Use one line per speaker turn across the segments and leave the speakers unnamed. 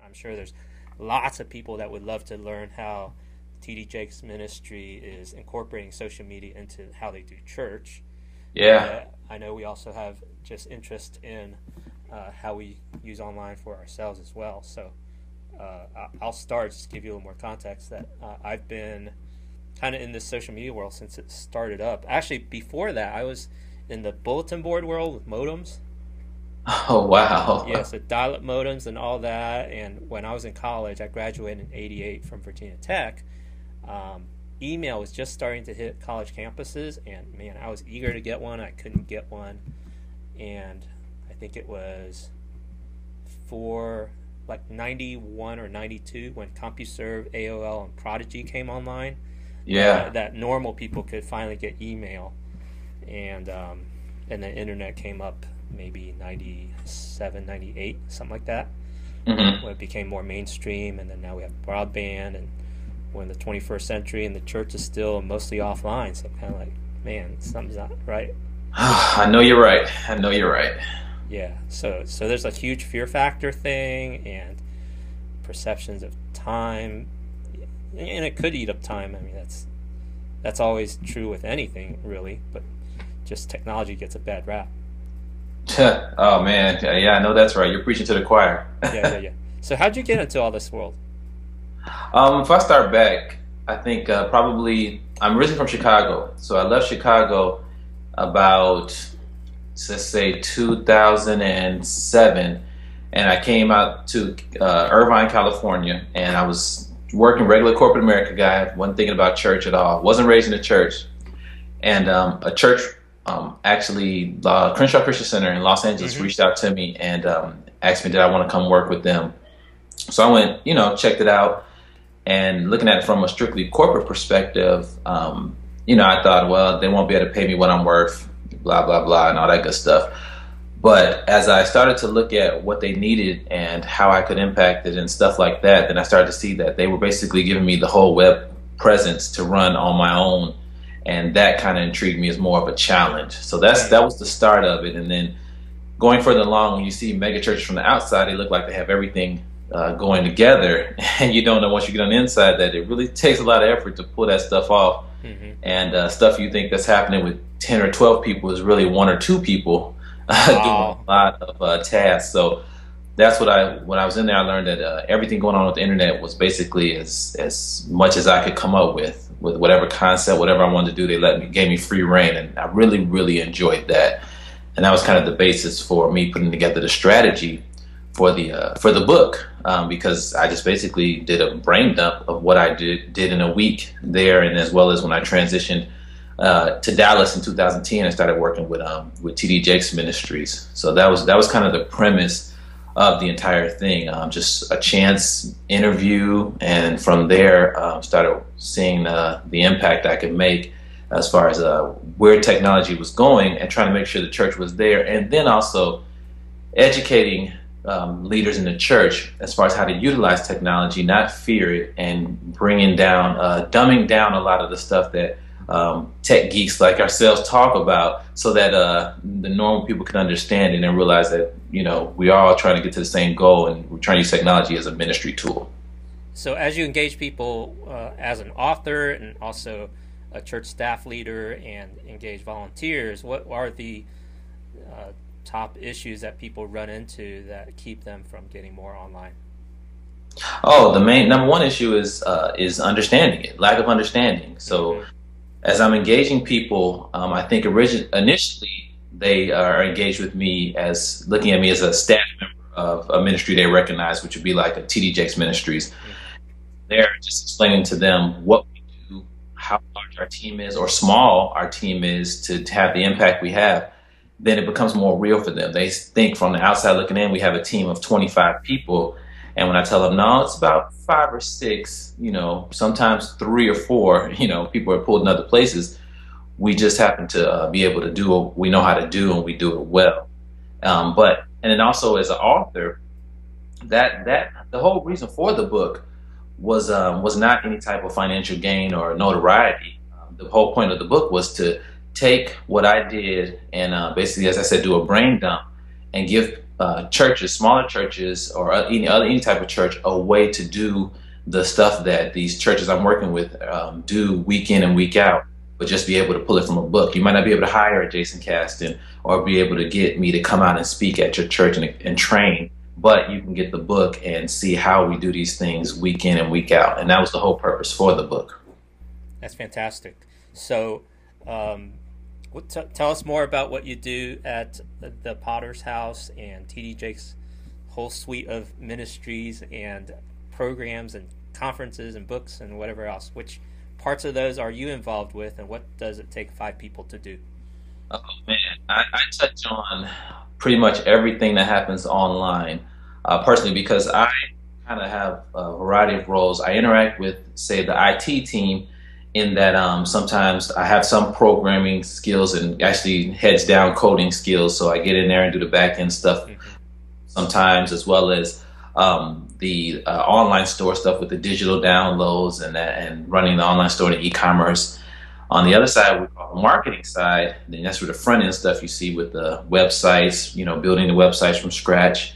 I'm sure there's lots of people that would love to learn how TD Jakes ministry is incorporating social media into how they do church.
Yeah.
I know we also have just interest in how we use online for ourselves as well. So I'll start, just to give you a little more context, that I've been kind of in this social media world since it started up. Actually, before that, I was in the bulletin board world with modems.
Oh, wow.
Yeah, so dial-up modems and all that. And when I was in college, I graduated in '88 from Virginia Tech. Um, Email was just starting to hit college campuses, and man, I was eager to get one. I couldn't get one, and I think it was for like 91 or 92 when CompuServe, AOL, and Prodigy came online.
Yeah.
That normal people could finally get email, and the internet came up maybe 97, 98, something like that,
Hmm.
when it became more mainstream, and then now we have broadband, and we're in the 21st century, and the church is still mostly offline. So I'm kind of like, man, something's not right.
I know you're right. I know you're right.
Yeah. So there's a huge fear factor thing and perceptions of time, and it could eat up time. I mean, that's always true with anything, really. But just technology gets a bad rap.
Oh man, yeah, I know that's right. You're preaching to the choir.
Yeah, yeah, yeah. So how'd you get into all this world?
If I start back, I think probably I'm originally from Chicago, so I left Chicago about let's say 2007, and I came out to Irvine, California, and I was working regular corporate America guy. Wasn't thinking about church at all. Wasn't raised in a church, and a church actually Crenshaw Christian Center in Los Angeles
Hmm.
reached out to me and asked me did I want to come work with them. So I went, checked it out. And looking at it from a strictly corporate perspective, I thought, well, they won't be able to pay me what I'm worth, blah, blah, blah, and all that good stuff. But as I started to look at what they needed and how I could impact it and stuff like that, then I started to see that they were basically giving me the whole web presence to run on my own. And that kind of intrigued me as more of a challenge. So that was the start of it. And then going further along, when you see mega churches from the outside, they look like they have everything going together, and you don't know once you get on the inside that it really takes a lot of effort to pull that stuff off.
Hmm.
And stuff you think that's happening with 10 or 12 people is really one or two people doing a
Wow.
lot of tasks. So that's when I was in there, I learned that everything going on with the internet was basically as much as I could come up with whatever concept, whatever I wanted to do. Gave me free reign, and I really, really enjoyed that. And that was kind of the basis for me putting together the strategy for the book, because I just basically did a brain dump of what I did in a week there, and as well as when I transitioned to Dallas in 2010 and started working with TD Jakes Ministries. So that was kind of the premise of the entire thing, just a chance interview, and from there started seeing the impact I could make as far as where technology was going, and trying to make sure the church was there, and then also educating leaders in the church as far as how to utilize technology, not fear it, and dumbing down a lot of the stuff that tech geeks like ourselves talk about, so that the normal people can understand it and realize that we are all trying to get to the same goal, and we're trying to use technology as a ministry tool.
So as you engage people as an author and also a church staff leader and engage volunteers, what are the top issues that people run into that keep them from getting more online?
Oh, the main number one issue is understanding it, lack of understanding. So
Hmm.
as I'm engaging people, I think initially they are engaged with me as looking at me as a staff member of a ministry they recognize, which would be like a TD Jakes Ministries. They're just explaining to them what we do, how large our team is, or small our team is, to have the impact we have. Then it becomes more real for them. They think from the outside looking in, we have a team of 25 people. And when I tell them, no, it's about five or six, sometimes three or four, people are pulled in other places. We just happen to be able to do what we know how to do, and we do it well. And then also as an author, that the whole reason for the book was not any type of financial gain or notoriety. The whole point of the book was to take what I did and basically, as I said, do a brain dump and give churches, smaller churches, or any type of church, a way to do the stuff that these churches I'm working with do week in and week out, but just be able to pull it from a book. You might not be able to hire a Jason Caston or be able to get me to come out and speak at your church and train, but you can get the book and see how we do these things week in and week out. And that was the whole purpose for the book.
That's fantastic. So tell us more about what you do at the Potter's House and TD Jake's whole suite of ministries and programs and conferences and books and whatever else. Which parts of those are you involved with, and what does it take 5 people to do?
Oh man, I touch on pretty much everything that happens online personally, because I kind of have a variety of roles. I interact with, say, the IT team, in that sometimes I have some programming skills and actually heads down coding skills, so I get in there and do the back end stuff sometimes, as well as the online store stuff with the digital downloads and running the online store and e-commerce. On the other side, we call the marketing side, then that's where the front end stuff you see with the websites, building the websites from scratch,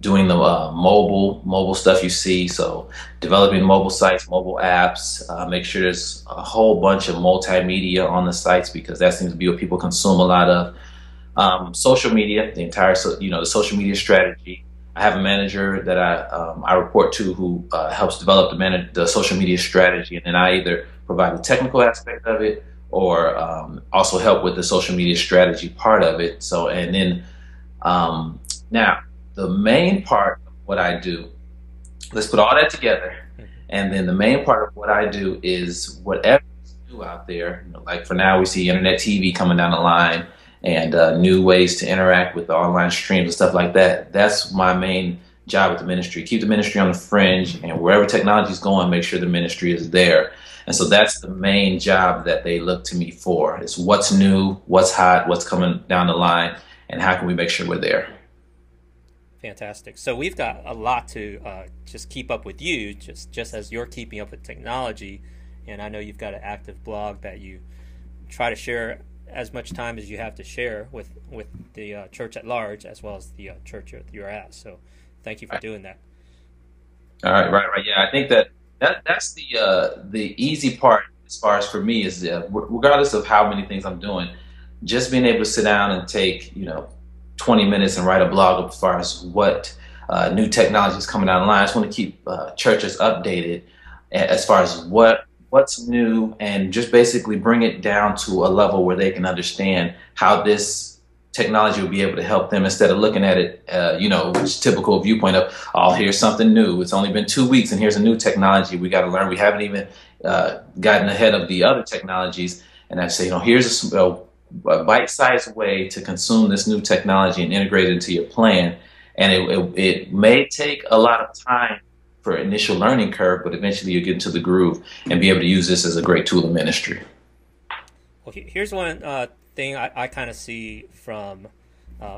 doing the mobile stuff you see, so developing mobile sites, mobile apps, make sure there's a whole bunch of multimedia on the sites, because that seems to be what people consume a lot of. Social media, the entire the social media strategy. I have a manager that I report to who helps develop the social media strategy, and then I either provide the technical aspect of it or also help with the social media strategy part of it. So, and then now the main part of what I do, let's put all that together, and then the main part of what I do is whatever is new out there. Like for now, we see internet TV coming down the line, and new ways to interact with the online streams and stuff like that. That's my main job with the ministry. Keep the ministry on the fringe, and wherever technology is going, make sure the ministry is there. And so that's the main job that they look to me for. It's what's new, what's hot, what's coming down the line, and how can we make sure we're there.
Fantastic. So we've got a lot to just keep up with you, just as you're keeping up with technology. And I know you've got an active blog that you try to share as much time as you have to share with the church at large, as well as the church you're at. So thank you for doing that.
All right, right. Yeah, I think that's the easy part as far as for me is regardless of how many things I'm doing, just being able to sit down and take 20 minutes and write a blog as far as what new technology is coming down the line. I just want to keep churches updated as far as what's new, and just basically bring it down to a level where they can understand how this technology will be able to help them, instead of looking at it, typical viewpoint of, oh, here's something new. It's only been 2 weeks and here's a new technology we got to learn. We haven't even gotten ahead of the other technologies. And I say, here's a bite-sized way to consume this new technology and integrate it into your plan. And it may take a lot of time for initial learning curve, but eventually you get into the groove and be able to use this as a great tool of ministry.
Well, here's one thing I kind of see from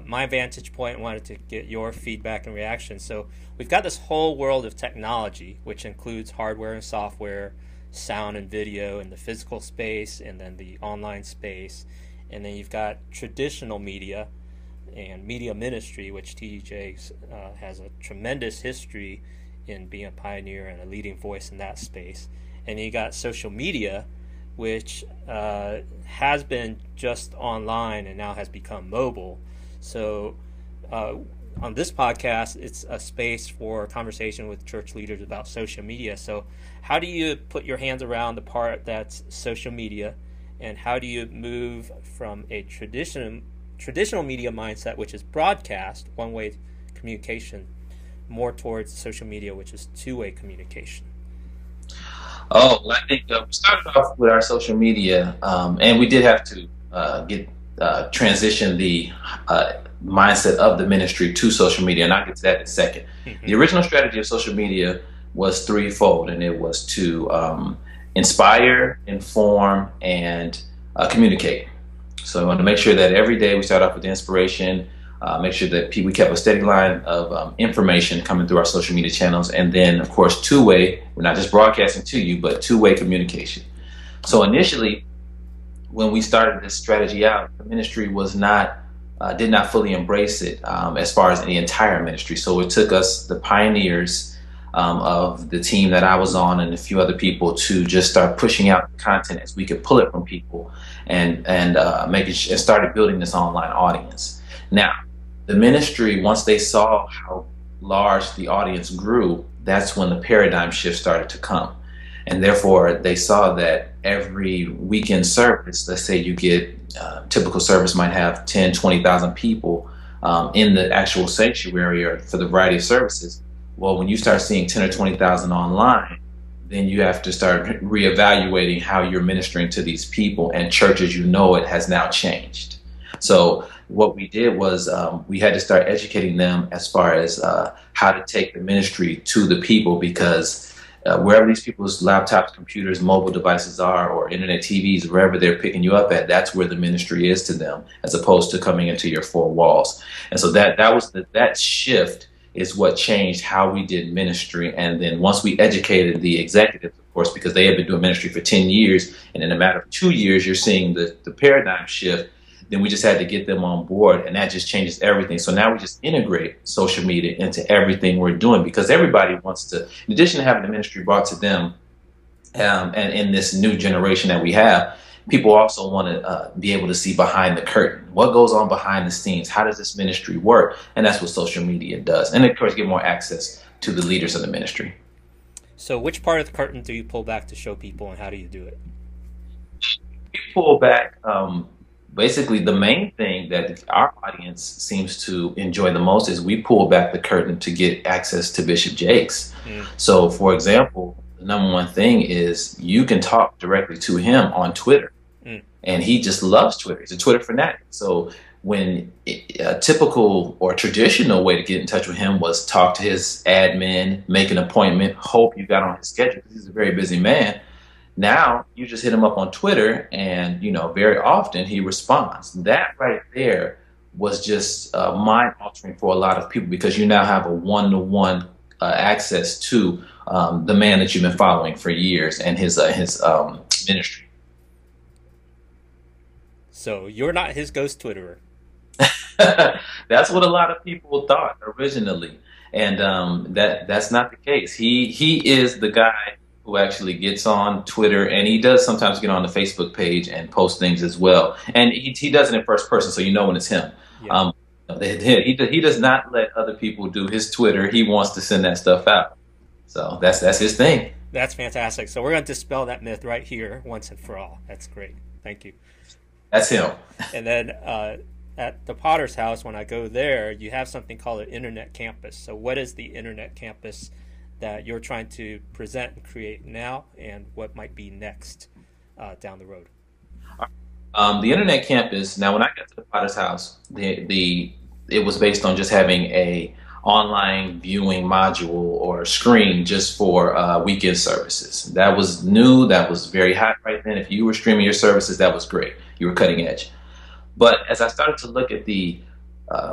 my vantage point, and wanted to get your feedback and reaction. So we've got this whole world of technology, which includes hardware and software, sound and video, and the physical space, and then the online space. And then you've got traditional media and media ministry, which TD has a tremendous history in being a pioneer and a leading voice in that space. And then you got social media, which has been just online and now has become mobile. So on this podcast, it's a space for conversation with church leaders about social media. So how do you put your hands around the part that's social media, and how do you move from a traditional media mindset, which is broadcast, one-way communication, more towards social media, which is two-way communication?
Oh, well, I think we started off with our social media, and we did have to transition the mindset of the ministry to social media, and I'll get to that in a second. Mm-hmm. The original strategy of social media was threefold, and it was to inspire, inform, and communicate. So I want to make sure that every day we start off with the inspiration, make sure that we kept a steady line of information coming through our social media channels, and then, of course, two-way. We're not just broadcasting to you, but two-way communication. So initially, when we started this strategy out, the ministry was not did not fully embrace it as far as the entire ministry. So it took us, the pioneers of the team that I was on, and a few other people, to just start pushing out content as we could pull it from people, and making and started building this online audience. Now, the ministry, once they saw how large the audience grew, that's when the paradigm shift started to come. And therefore, they saw that every weekend service, let's say you get, typical service might have 10, 20,000 people in the actual sanctuary or for the variety of services. Well, when you start seeing 10 or 20,000 online, then you have to start reevaluating how you're ministering to these people, and church as you know it has now changed. So what we did was we had to start educating them as far as how to take the ministry to the people, because wherever these people's laptops, computers, mobile devices are, or internet TVs, wherever they're picking you up at, that's where the ministry is to them, as opposed to coming into your four walls. And so that shift is what changed how we did ministry. And then once we educated the executives, of course, because they had been doing ministry for 10 years, and in a matter of 2 years, you're seeing the paradigm shift, then we just had to get them on board, and that just changes everything. So now we just integrate social media into everything we're doing, because everybody wants to, in addition to having the ministry brought to them, and in this new generation that we have, people also want to be able to see behind the curtain. What goes on behind the scenes? How does this ministry work? And that's what social media does. And of course, get more access to the leaders of the ministry.
So which part of the curtain do you pull back to show people, and how do you do it?
We pull back, basically the main thing that our audience seems to enjoy the most is we pull back the curtain to get access to Bishop Jakes. So for example, the number one thing is you can talk directly to him on Twitter. And he just loves Twitter. He's a Twitter fanatic. So when a typical or traditional way to get in touch with him was talk to his admin, make an appointment, hope you got on his schedule, because he's a very busy man. Now you just hit him up on Twitter, and very often he responds. That right there was just mind altering for a lot of people, because you now have a one-to-one access to the man that you've been following for years and his ministry.
So you're not his ghost Twitterer.
That's what a lot of people thought originally, and that's not the case. He is the guy who actually gets on Twitter, and he does sometimes get on the Facebook page and post things as well. And he does it in first person, so you know when it's him. Yeah. He does not let other people do his Twitter. He wants to send that stuff out. So that's his thing.
That's fantastic. So we're going to dispel that myth right here once and for all. That's great. Thank you.
That's him.
And then at the Potter's House, when I go there, you have something called an internet campus. So what is the internet campus that you're trying to present and create now, and what might be next down the road?
The internet campus, now when I got to the Potter's House, it was based on just having a online viewing module or screen just for weekend services. That was new. That was very hot right then. If you were streaming your services, that was great. You were cutting edge. But as I started to look at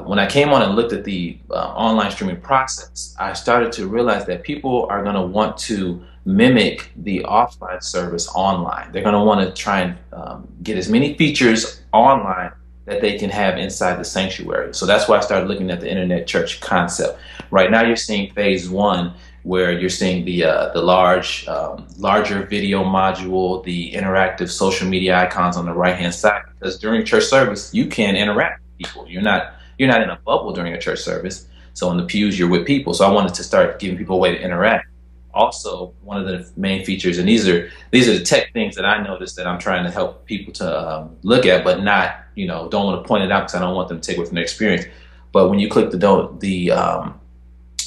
when I came on and looked at the online streaming process, I started to realize that people are going to want to mimic the offline service online. They're going to want to try and get as many features online that they can have inside the sanctuary. So that's why I started looking at the internet church concept. Right now you're seeing phase one, where you're seeing the larger video module, the interactive social media icons on the right-hand side, because during church service, you can interact with people. You're not in a bubble during a church service. So in the pews, you're with people. So I wanted to start giving people a way to interact. Also, one of the main features, and these are the tech things that I noticed that I'm trying to help people to look at, but not, don't want to point it out because I don't want them to take away from their experience. But when you click the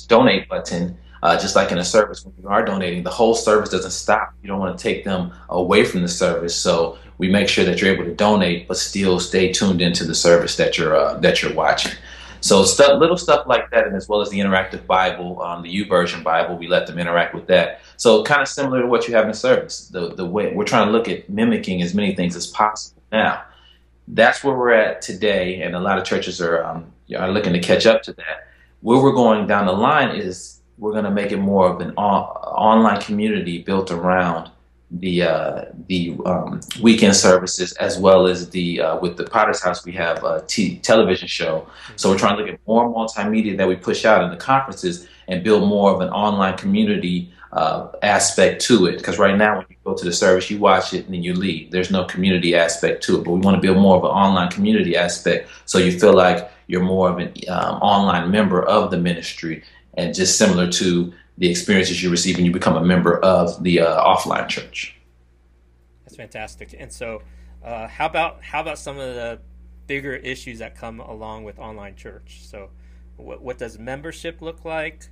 donate button, just like in a service, when you are donating, the whole service doesn't stop. You don't want to take them away from the service. So we make sure that you're able to donate, but still stay tuned into the service that you're watching. So little stuff like that, and as well as the interactive Bible, the YouVersion Bible, we let them interact with that. So kind of similar to what you have in service. The way we're trying to look at mimicking as many things as possible. Now, that's where we're at today, and a lot of churches are looking to catch up to that. Where we're going down the line is we're going to make it more of an online community built around the weekend services, as well as the with the Potter's House we have a television show. So we're trying to look at more multimedia that we push out in the conferences and build more of an online community aspect to it. Because right now, when you go to the service, you watch it and then you leave. There's no community aspect to it. But we want to build more of an online community aspect, so you feel like you're more of an online member of the ministry, and just similar to the experiences you receive when you become a member of the offline church.
That's fantastic. And so, how about some of the bigger issues that come along with online church? So, what does membership look like?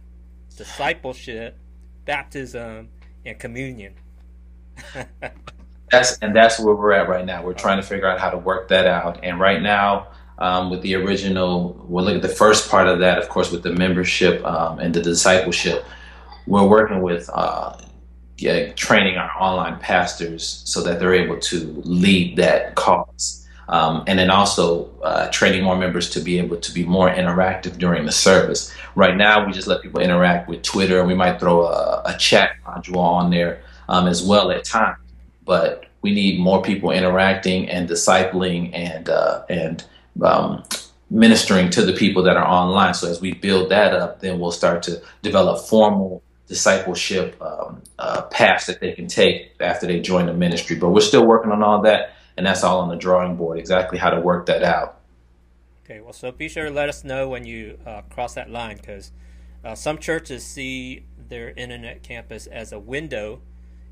Discipleship, baptism, and communion.
That's where we're at right now. We're trying to figure out how to work that out. And right now, with the original, we'll look at the first part of that, of course, with the membership and the discipleship. We're working with training our online pastors so that they're able to lead that cause. And then also training more members to be able to be more interactive during the service. Right now, we just let people interact with Twitter, and we might throw a chat module on there as well at times. But we need more people interacting and discipling and ministering to the people that are online. So as we build that up, then we'll start to develop formal discipleship paths that they can take after they join the ministry. But we're still working on all that, and that's all on the drawing board, exactly how to work that out.
Okay, well, so be sure to let us know when you cross that line, because some churches see their internet campus as a window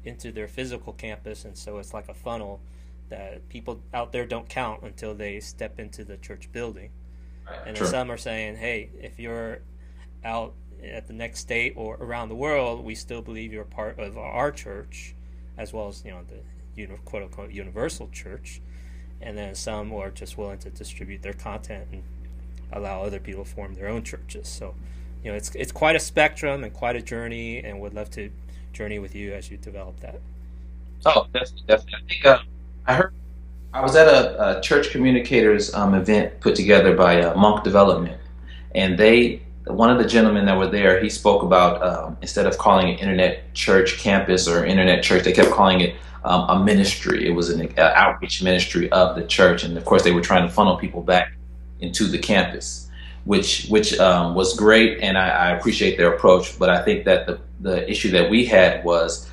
into their physical campus, and so it's like a funnel that people out there don't count until they step into the church building.
Right,
and
true.
then some are saying, hey, if you're out at the next state or around the world, we still believe you're part of our church, as well as, the quote unquote universal church. And then some are just willing to distribute their content and allow other people to form their own churches. So, it's quite a spectrum and quite a journey, and would love to journey with you as you develop that.
Oh, definitely. I think I was at a church communicators event put together by Monk Development, and one of the gentlemen that were there, he spoke about instead of calling it internet church campus or internet church, they kept calling it a ministry. It was an outreach ministry of the church, and of course they were trying to funnel people back into the campus, which was great, and I appreciate their approach. But I think that the issue that we had was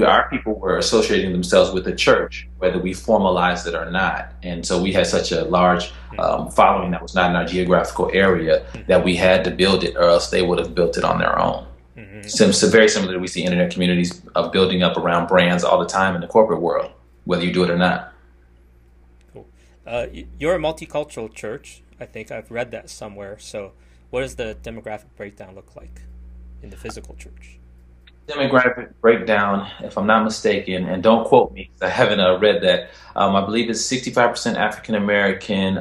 our people were associating themselves with the church, whether we formalized it or not. And so we had such a large following that was not in our geographical area that we had to build it, or else they would have built it on their own. So very similar to we see internet communities of building up around brands all the time in the corporate world, whether you do it or not.
Cool. You're a multicultural church. I think I've read that somewhere. So what does the demographic breakdown look like in the physical church?
Demographic breakdown, if I'm not mistaken, and don't quote me because I haven't read that, I believe it's 65% African American,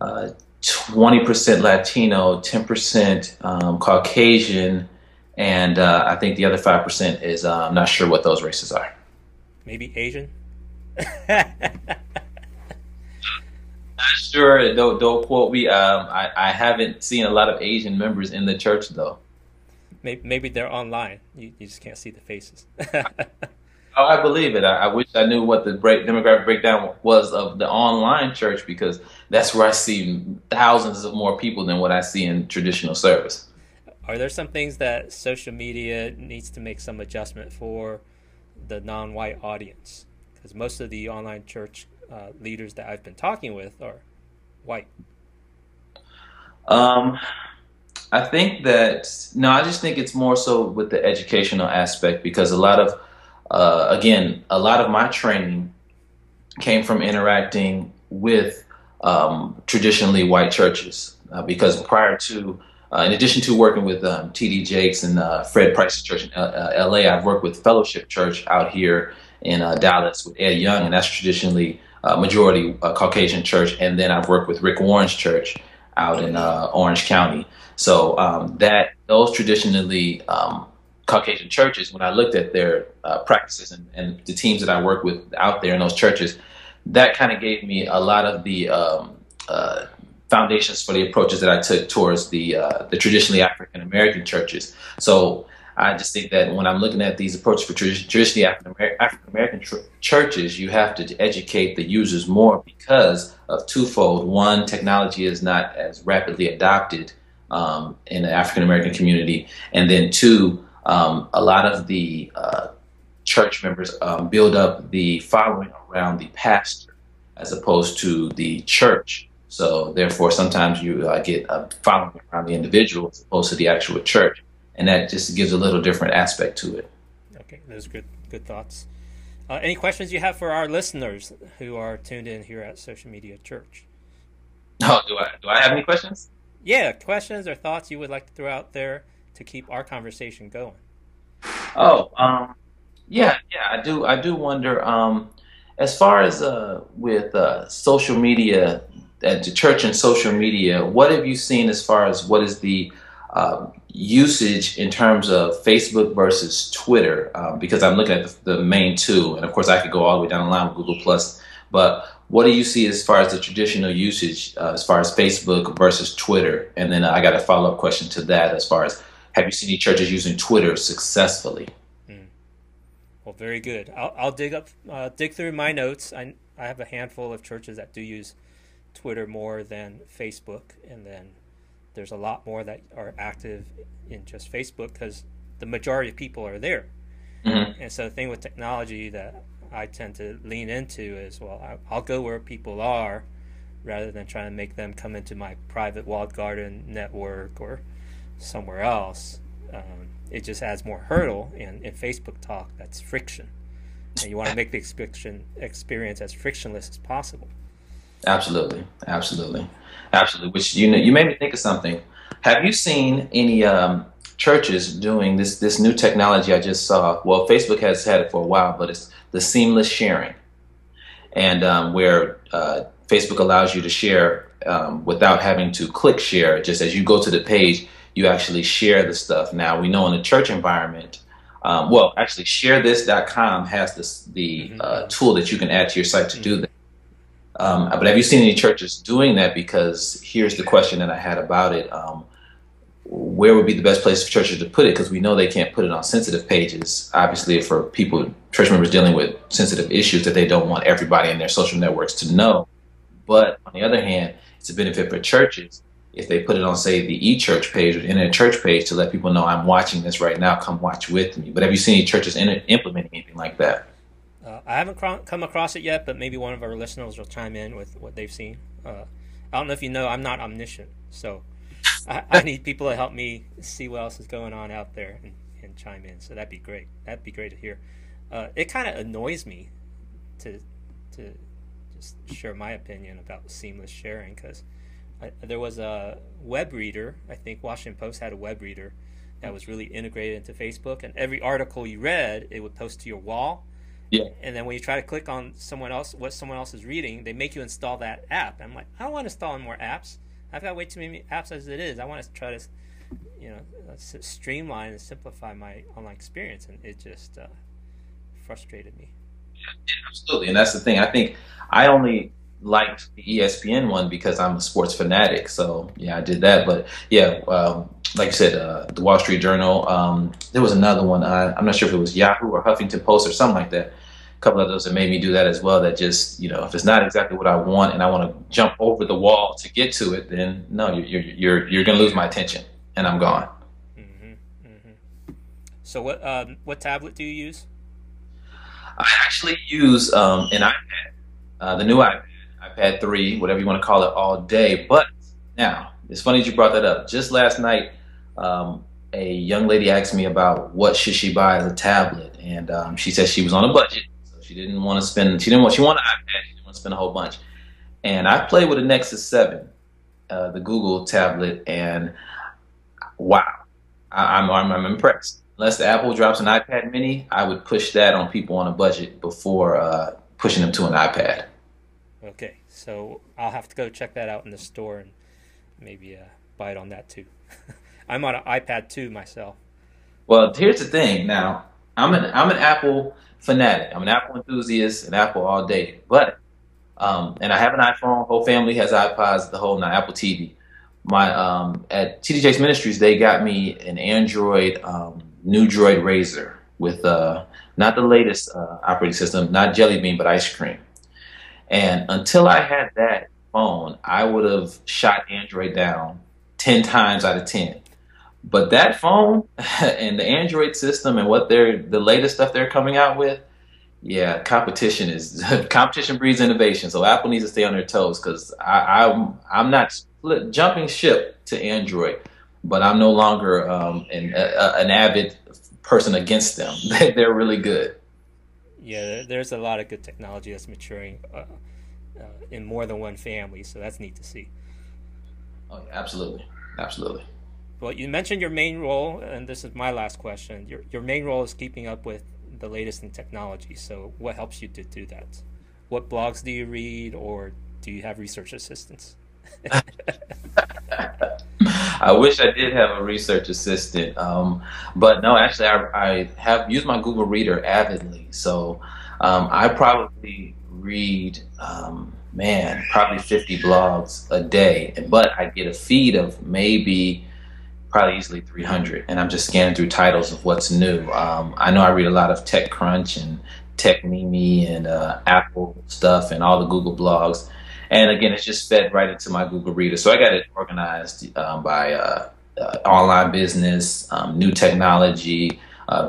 20% Latino, 10% Caucasian, and I think the other 5% is I'm not sure what those races are.
Maybe Asian?
Not sure. Don't quote me. I haven't seen a lot of Asian members in the church though.
Maybe they're online. You just can't see the faces.
Oh, I believe it. I wish I knew what the demographic breakdown was of the online church, because that's where I see thousands of more people than what I see in traditional service.
Are there some things that social media needs to make some adjustment for the non-white audience? Because most of the online church leaders that I've been talking with are white.
I think that, no, I just think it's more so with the educational aspect, because a lot of my training came from interacting with traditionally white churches, because prior to, in addition to working with T.D. Jakes and Fred Price's church in L.A., I've worked with Fellowship Church out here in Dallas with Ed Young, and that's traditionally majority Caucasian church. And then I've worked with Rick Warren's church out in Orange County. So those traditionally Caucasian churches, when I looked at their practices and the teams that I work with out there in those churches, that kind of gave me a lot of the foundations for the approaches that I took towards the traditionally African American churches. So I just think that when I'm looking at these approaches for traditionally African American churches, you have to educate the users more because of twofold. One, technology is not as rapidly adopted in the African American community, and then two, a lot of the church members build up the following around the pastor as opposed to the church. So therefore, sometimes you get a following around the individual as opposed to the actual church, and that just gives a little different aspect to it.
Okay, those are good thoughts. Any questions you have for our listeners who are tuned in here at Social Media Church?
Oh, do I have any questions?
Yeah, questions or thoughts you would like to throw out there to keep our conversation going?
Oh, yeah, I do wonder. As far as with social media, the church and social media, what have you seen as far as what is the usage in terms of Facebook versus Twitter? Because I'm looking at the main two, and of course I could go all the way down the line with Google Plus. But what do you see as far as the traditional usage, as far as Facebook versus Twitter? And then I got a follow up question to that, as far as have you seen any churches using Twitter successfully?
Well, very good. I'll dig through my notes. I have a handful of churches that do use Twitter more than Facebook, and then there's a lot more that are active in just Facebook because the majority of people are there. Mm-hmm. And so the thing with technology that I tend to lean into is, well, I'll go where people are rather than trying to make them come into my private walled garden network or somewhere else. It just adds more hurdle, and in Facebook talk, that's friction. And you want to make the experience as frictionless as possible.
Absolutely. Which you made me think of something. Have you seen any churches doing this new technology I just saw? Well, Facebook has had it for a while, but it's the seamless sharing, and where Facebook allows you to share without having to click share. Just as you go to the page, you actually share the stuff. Now, we know in the church environment, well, actually, sharethis.com has the tool that you can add to your site to do that. But have you seen any churches doing that? Because here's the question that I had about it. Where would be the best place for churches to put it? Because we know they can't put it on sensitive pages, obviously, for people, church members dealing with sensitive issues that they don't want everybody in their social networks to know. But on the other hand, it's a benefit for churches if they put it on, say, the eChurch page or the internet church page to let people know I'm watching this right now, come watch with me. But have you seen any churches implementing anything like that?
I haven't come across it yet, but maybe one of our listeners will chime in with what they've seen. I don't know if you know, I'm not omniscient, so I need people to help me see what else is going on out there and chime in. So that'd be great. That'd be great to hear. It kind of annoys me to just share my opinion about seamless sharing because there was a web reader. I think Washington Post had a web reader that was really integrated into Facebook, and every article you read, it would post to your wall.
Yeah.
And then when you try to click on what someone else is reading, they make you install that app. I'm like, I don't want to install more apps. I've got way too many apps as it is. I want to try to, streamline and simplify my online experience, and it just frustrated me.
Yeah, absolutely, and that's the thing. I think I only liked the ESPN one because I'm a sports fanatic. So yeah, I did that. But yeah, like you said, the Wall Street Journal. There was another one. I'm not sure if it was Yahoo or Huffington Post or something like that. A couple of those that made me do that as well. That just, if it's not exactly what I want and I want to jump over the wall to get to it, then no, you're gonna lose my attention and I'm gone.
Mm-hmm, mm-hmm. So what tablet do you use?
I actually use an iPad, the new iPad 3, whatever you want to call it, all day. But now, it's funny that you brought that up. Just last night, a young lady asked me about what should she buy as a tablet, and she said she was on a budget, so she didn't want to spend. She wanted an iPad. She didn't want to spend a whole bunch. And I played with a Nexus 7, the Google tablet, and wow, I'm impressed. Unless the Apple drops an iPad Mini, I would push that on people on a budget before pushing them to an iPad.
Okay, so I'll have to go check that out in the store and maybe buy it on that too. I'm on an iPad 2 myself.
Well, here's the thing. Now, I'm an Apple fanatic. I'm an Apple enthusiast and Apple all day. But and I have an iPhone. Whole family has iPods. The whole Apple TV. My at TD Jakes Ministries, they got me an Android new Droid Razor with not the latest operating system, not Jelly Bean, but Ice Cream. And until I had that phone, I would have shot Android down 10 times out of 10. But that phone and the Android system and what they're the latest stuff they're coming out with, yeah, competition is competition breeds innovation. So Apple needs to stay on their toes because I'm not jumping ship to Android, but I'm no longer an avid person against them. They're really good.
Yeah, there's a lot of good technology that's maturing in more than one family, so that's neat to see.
Oh, yeah, absolutely, absolutely.
Well, you mentioned your main role, and this is my last question. Your main role is keeping up with the latest in technology. So, what helps you to do that? What blogs do you read, or do you have research assistants?
I wish I did have a research assistant, but no, actually, I have used my Google Reader avidly. So I probably read, man, probably 50 blogs a day, but I get a feed of maybe probably easily 300, and I'm just scanning through titles of what's new. I know I read a lot of TechCrunch and TechMeme and Apple stuff and all the Google blogs. And again, it's just fed right into my Google Reader. So I got it organized by online business, new technology,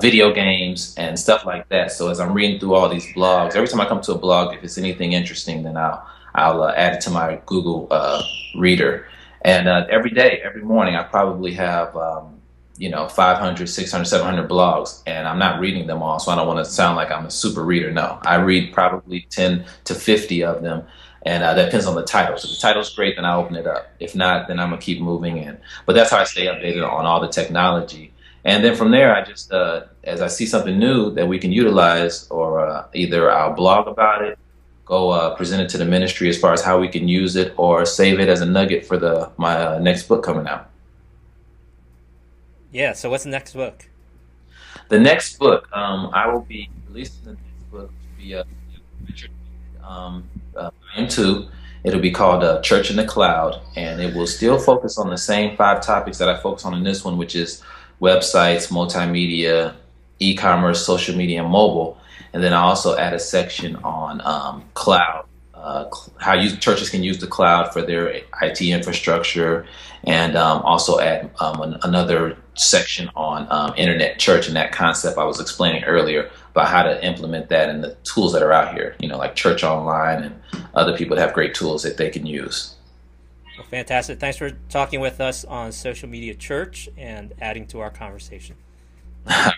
video games, and stuff like that. So as I'm reading through all these blogs, every time I come to a blog, if it's anything interesting, then I'll add it to my Google Reader. And every day, every morning, I probably have 500, 600, 700 blogs, and I'm not reading them all, so I don't want to sound like I'm a super reader. No, I read probably 10 to 50 of them. And that depends on the title. So if the title's great, then I open it up. If not, then I'm gonna keep moving in. But that's how I stay updated on all the technology. And then from there, I just, as I see something new that we can utilize, or either I'll blog about it, go present it to the ministry as far as how we can use it, or save it as a nugget for my next book coming out.
Yeah. So what's the next book?
The next book, I will be releasing the next book to be volume 2. It'll be called Church in the Cloud, and it will still focus on the same 5 topics that I focus on in this one, which is websites, multimedia, e-commerce, social media, and mobile. And then I also add a section on cloud, how churches can use the cloud for their IT infrastructure, and also add another section on internet church and that concept I was explaining earlier about how to implement that and the tools that are out here, like Church Online and other people that have great tools that they can use.
Well, fantastic. Thanks for talking with us on Social Media Church and adding to our conversation.
I